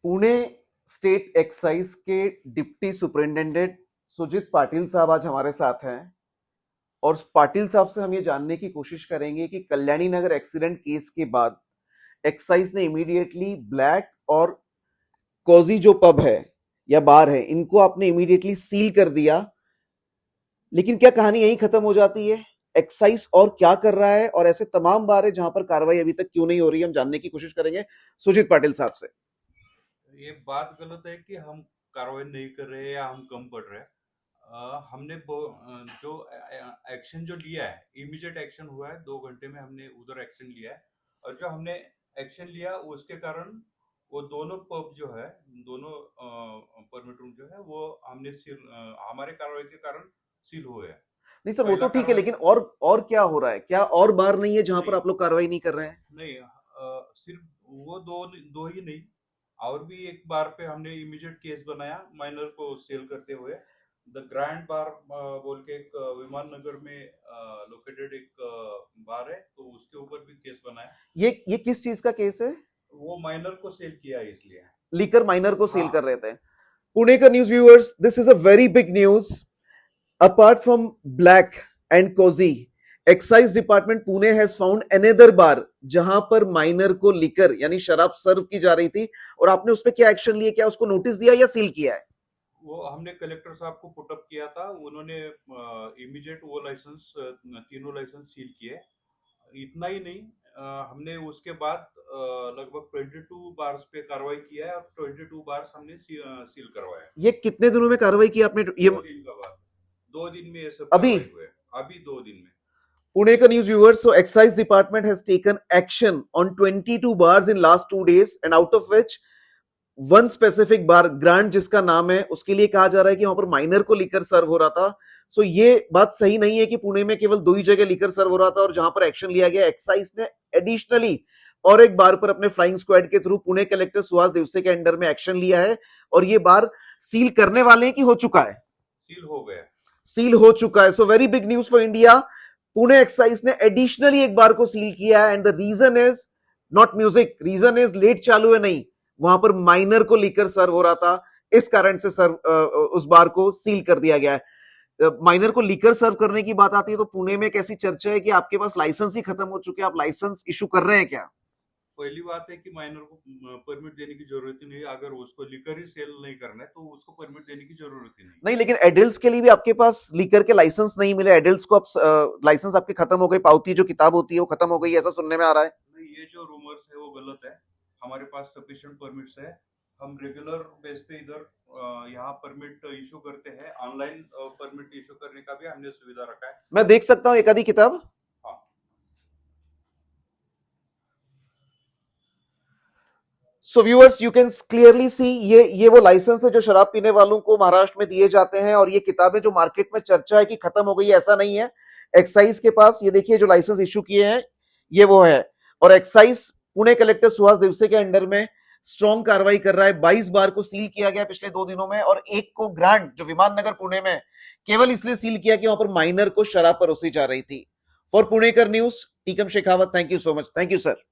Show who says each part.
Speaker 1: Pune state excise के deputy superintendent Sujit Patil साहब आज हमारे साथ हैं और पाटिल साहब से हम ये जानने की कोशिश करेंगे कि कल्याणी नगर एक्सीडेंट केस के बाद एक्साइज ने इमीडिएटली ब्लैक और कॉजी जो पब है या बार है इनको आपने इमीडिएटली सील कर दिया, लेकिन क्या कहानी यहीं खत्म हो जाती है? एक्साइज और क्या कर रहा है और ऐसे तमाम बार है जहां पर कार्रवाई अभी तक क्यों नहीं हो रही है, हम जानने की कोशिश करेंगे सुजीत पाटिल साहब से।
Speaker 2: ये बात गलत है कि हम कार्रवाई नहीं कर रहे हैं या हम कम पड़ रहे हैं। हमने जो एक्शन जो लिया है, इमीडिएट एक्शन हुआ है, 2 घंटे में हमने उधर एक्शन लिया है। और जो हमने एक्शन लिया उसके कारण वो दोनों पब जो है, दोनों परमिट रूम जो है वो हमने सील, हमारे कार्रवाई के कारण सील हुए हैं।
Speaker 1: नहीं सर, वो
Speaker 2: पहला
Speaker 1: तो ठीक है,
Speaker 2: कार्रवाई
Speaker 1: लेकिन और क्या हो रहा है? क्या और बार नहीं है जहां पर
Speaker 2: नहीं,
Speaker 1: आप लोग कार्रवाई नहीं कर रहे हैं?
Speaker 2: नहीं, सिर्फ वो दो दो ही नहीं, और भी एक बार पे हमने इमीडिएट केस बनाया माइनर को सेल करते हुए। द ग्रैंड बार बोल के एक विमान नगर में लोकेटेड एक बार है, तो उसके ऊपर भी केस बनाया।
Speaker 1: ये किस चीज का केस है?
Speaker 2: वो माइनर को सेल किया है इसलिए।
Speaker 1: लीकर माइनर को सेल कर
Speaker 2: हाँ।
Speaker 1: रहे थे। पुणे का news viewers, this is a very big news. Apart from black and cozy, excise department Pune has found another bar जहां पर माइनर को लिकर यानी शराब सर्व की जा रही थी, और आपने उस पर क्या एक्शन लिया? क्या उसको नोटिस दिया या सील किया है?
Speaker 2: वो हमने कलेक्टर साहब को पुटअप किया था, उन्होंने इमीडिएट वो लाइसेंस, तीनों लाइसेंस सील किए। इतना ही नहीं, हमने उसके बाद लगभग 22 बार्स पे कार्रवाई किया है और 22 बार्स हमने सील करवाया है।
Speaker 1: ये कितने दिनों में कार्रवाई की आपने ये?
Speaker 2: 2 दिन का बाद, 2 दिन में ये सब
Speaker 1: अभी?
Speaker 2: कार्रवाई हुए। अभी 2 दिन में।
Speaker 1: Pune ka news viewers, so excise department has taken action on 22 bars in last 2 days, and out of which one specific bar grand जिसका नाम है उसके लिए कहा जा रहा है कि वहां पर माइनर को लिकर सर्व हो रहा था। सो ये बात सही नहीं है कि पुणे में केवल दो ही जगह लिकर सर्व हो रहा था और जहां पर एक्शन लिया गया। एक्साइज ने एडिशनली और एक बार पर अपने फ्लाइंग स्क्वाड के थ्रू पुणे कलेक्टर सुहास दिवसे के अंडर में एक्शन लिया है, और ये बार सील करने वाले हैं कि हो चुका है?
Speaker 2: सील हो गया।
Speaker 1: सील हो चुका है। So very big news for India. Pune excise ने एडिशनली एक बार को सील किया है, and the reason is not music, reason is late चालू है नहीं, वहां पर माइनर को लेकर सर्व हो रहा था, इस कारण से सर्व उस बार को सील कर दिया गया है। माइनर को लीकर सर्व करने की बात आती है तो पुणे में एक ऐसी चर्चा है कि आपके पास लाइसेंस ही खत्म हो चुके हैं, आप लाइसेंस इशू कर रहे हैं क्या?
Speaker 2: पहली बात है कि माइनर को परमिट देने की जरूरत ही नहीं है। अगर उसको लिकर ही सेल नहीं करना है तो उसको परमिट देने की जरूरत ही नहीं।
Speaker 1: नहीं, लेकिन एडल्ट्स के लिए भी आपके पास लीकर के लाइसेंस नहीं मिले, एडल्ट्स को आप लाइसेंस आपके खत्म हो गए, पावती जो किताब होती है वो खत्म हो गई, ऐसा सुनने में आ रहा है।
Speaker 2: नहीं, ये जो रूमर्स है वो गलत है। हमारे पास सफिशिएंट परमिट्स है। हम रेगुलर बेस पे इधर यहाँ परमिट इशू करते हैं। ऑनलाइन परमिट इशू करने का भी हमने सुविधा रखा है।
Speaker 1: मैं देख सकता हूं एक आधी किताब?
Speaker 2: हाँ।
Speaker 1: So viewers, you can clearly see ये वो लाइसेंस है जो शराब पीने वालों को महाराष्ट्र में दिए जाते हैं, और ये किताबें जो मार्केट में चर्चा है कि खत्म हो गई है, ऐसा नहीं है। एक्साइज के पास ये देखिए जो लाइसेंस इशू किए हैं ये वो है, और एक्साइज पुणे कलेक्टर सुहास दिवसे के अंडर में स्ट्रॉन्ग कार्रवाई कर रहा है। 22 बार को सील किया गया पिछले 2 दिनों में, और एक को ग्रांड जो विमान नगर पुणे में केवल इसलिए सील किया कि वहां पर माइनर को शराब परोसी जा रही थी। For Punekar news, Tikam Shekhawat, thank you so much. Thank you sir.